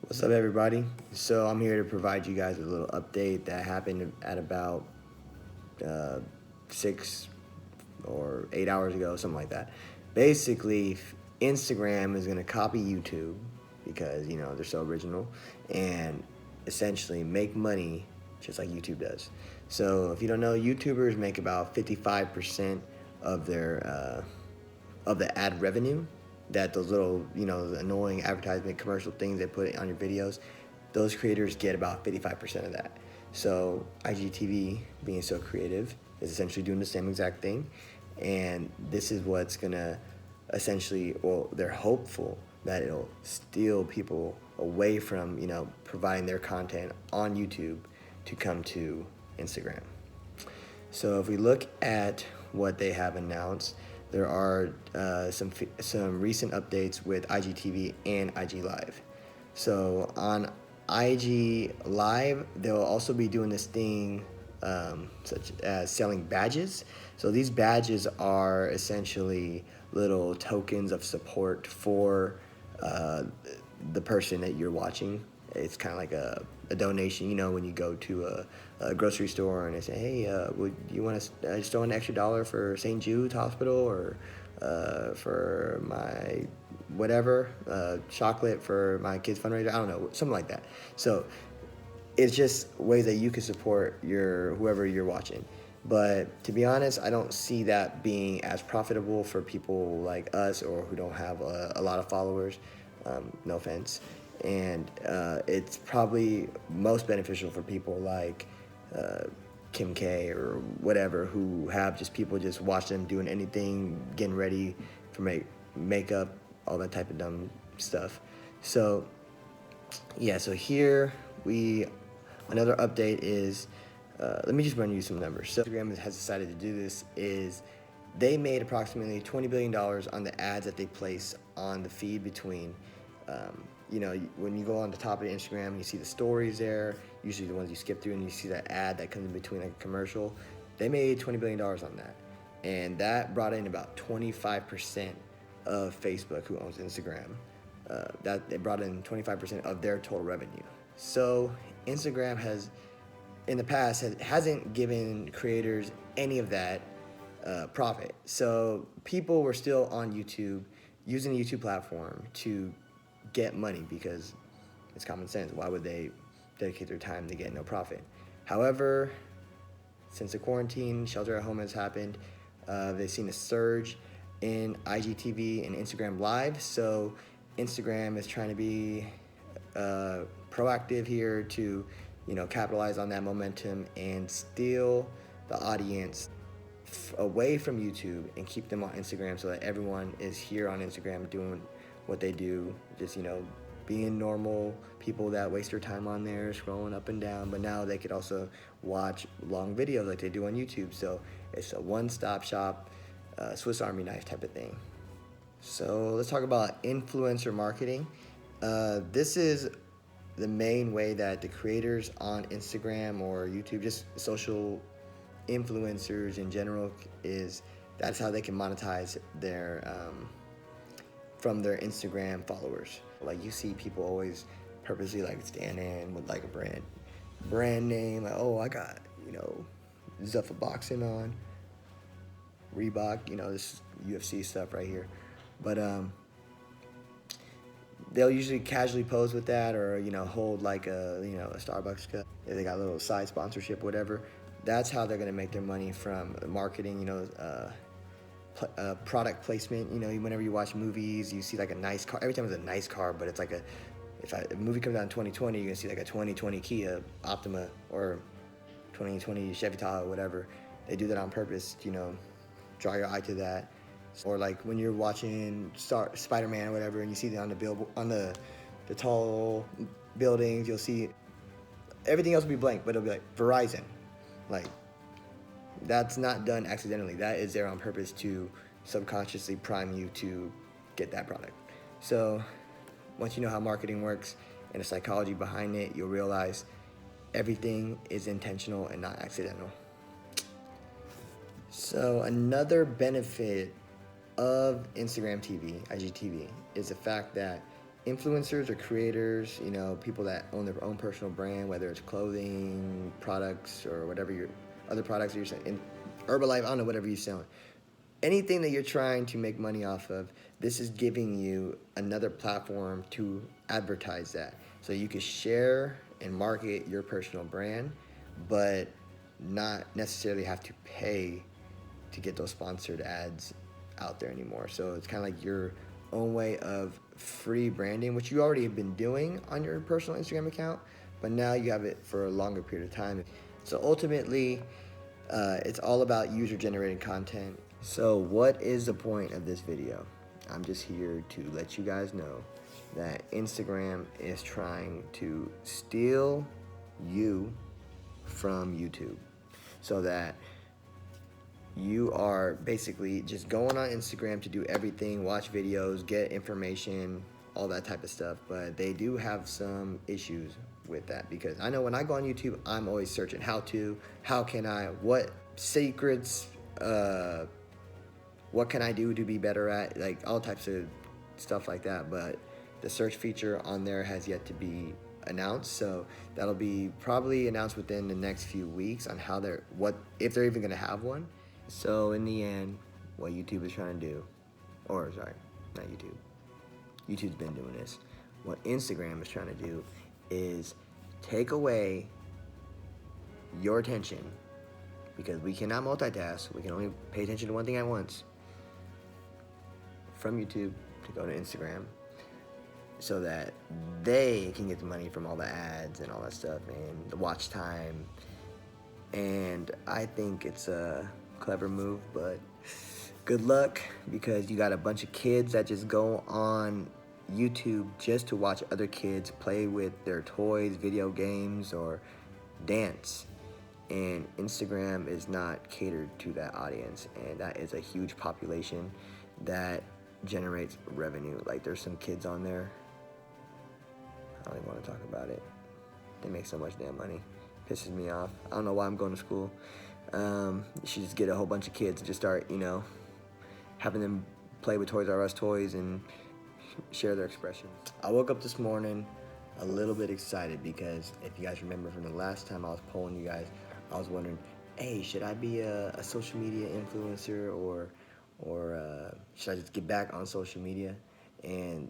What's up, everybody? So I'm here to provide you guys with a little update that happened at about 6 or 8 hours ago, something like that. Basically, Instagram is going to copy YouTube because they're so original and essentially make money just like YouTube does. So if you don't know, YouTubers make about 55% of their of the ad revenue that those little, the annoying advertisement commercial things they put on your videos, those creators get about 55% of that. So IGTV, being so creative, is essentially doing the same exact thing. And this is what's gonna essentially, well, they're hopeful that it'll steal people away from, providing their content on YouTube to come to Instagram. So if we look at what they have announced, there are some recent updates with IGTV and IG Live. So on IG Live, they'll also be doing this thing such as selling badges. So these badges are essentially little tokens of support for the person that you're watching. It's kind of like a donation, when you go to a grocery store and they say, hey, would you want to just throw an extra $1 for St. Jude's Hospital, or for my whatever, chocolate for my kid's fundraiser, I don't know, something like that. So it's just ways that you can support whoever you're watching. But to be honest, I don't see that being as profitable for people like us or who don't have a lot of followers. No offense. And it's probably most beneficial for people like Kim K or whatever, who have just people just watch them doing anything, getting ready for makeup, all that type of dumb stuff. So yeah, so here another update is, let me just run you some numbers. So Instagram has decided to do this is they made approximately $20 billion on the ads that they place on the feed between, when you go on the top of the Instagram and you see the stories there, usually the ones you skip through, and you see that ad that comes in between like a commercial, they made $20 billion on that. And that brought in about 25% of Facebook, who owns Instagram. That it brought in 25% of their total revenue. So Instagram has, in the past, hasn't given creators any of that profit. So people were still on YouTube, using the YouTube platform to get money because it's common sense. Why would they dedicate their time to get no profit? However, since the quarantine, shelter at home has happened, they've seen a surge in IGTV and Instagram Live. So Instagram is trying to be proactive here to, capitalize on that momentum and steal the audience away from YouTube and keep them on Instagram, so that everyone is here on Instagram doing what they do, just being normal people that waste their time on there scrolling up and down. But now they could also watch long videos like they do on YouTube. So it's a one-stop shop, Swiss Army knife type of thing. So let's talk about influencer marketing. This is the main way that the creators on Instagram or YouTube, just social influencers in general, that's how they can monetize their from their Instagram followers. Like, you see people always purposely like stand in with like a brand name, like, oh, I got Zuffa boxing on, Reebok, this UFC stuff right here. But they'll usually casually pose with that, or hold like a Starbucks cup. If they got a little side sponsorship, whatever. That's how they're gonna make their money, from marketing. Product placement. Whenever you watch movies, you see like a nice car. Every time it's a nice car, but it's like if a movie comes out in 2020, you're gonna see like a 2020 Kia Optima or 2020 Chevy Tahoe, whatever. They do that on purpose, draw your eye to that. Or like when you're watching Spider-Man or whatever, and you see on the tall buildings, you'll see everything else will be blank, but it'll be like Verizon. Like, that's not done accidentally. That is there on purpose to subconsciously prime you to get that product. So once you know how marketing works and the psychology behind it, you'll realize everything is intentional and not accidental. So another benefit of Instagram TV, IGTV, is the fact that influencers or creators, you know, people that own their own personal brand, whether it's clothing, products, or whatever your other products that you're selling, in Herbalife, I don't know, whatever you're selling. Anything that you're trying to make money off of, this is giving you another platform to advertise that. So you can share and market your personal brand, but not necessarily have to pay to get those sponsored ads out there anymore. So it's kind of like your own way of free branding, which you already have been doing on your personal Instagram account, but now you have it for a longer period of time. So ultimately, it's all about user-generated content. So what is the point of this video? I'm just here to let you guys know that Instagram is trying to steal you from YouTube, so that you are basically just going on Instagram to do everything, watch videos, get information, all that type of stuff. But they do have some issues with that, because I know when I go on YouTube, I'm always searching how can I, what secrets, what can I do to be better at, like all types of stuff like that. But the search feature on there has yet to be announced, so that'll be probably announced within the next few weeks on how they're, what, if they're even gonna have one. So in the end, what YouTube is trying to do, or sorry, not YouTube, YouTube's been doing this. What Instagram is trying to do is take away your attention, because we cannot multitask, we can only pay attention to one thing at once, from YouTube to go to Instagram, so that they can get the money from all the ads and all that stuff and the watch time. And I think it's a clever move, but good luck, because you got a bunch of kids that just go on YouTube just to watch other kids play with their toys, video games, or dance. And Instagram is not catered to that audience, and that is a huge population that generates revenue. Like, there's some kids on there, I don't even want to talk about it. They make so much damn money. Pisses me off. I don't know why I'm going to school. You should just get a whole bunch of kids and just start, you know, having them play with Toys R Us toys and share their expressions. I woke up this morning a little bit excited, because if you guys remember from the last time I was polling you guys, I was wondering, hey, should I be a social media influencer, or should I just get back on social media? And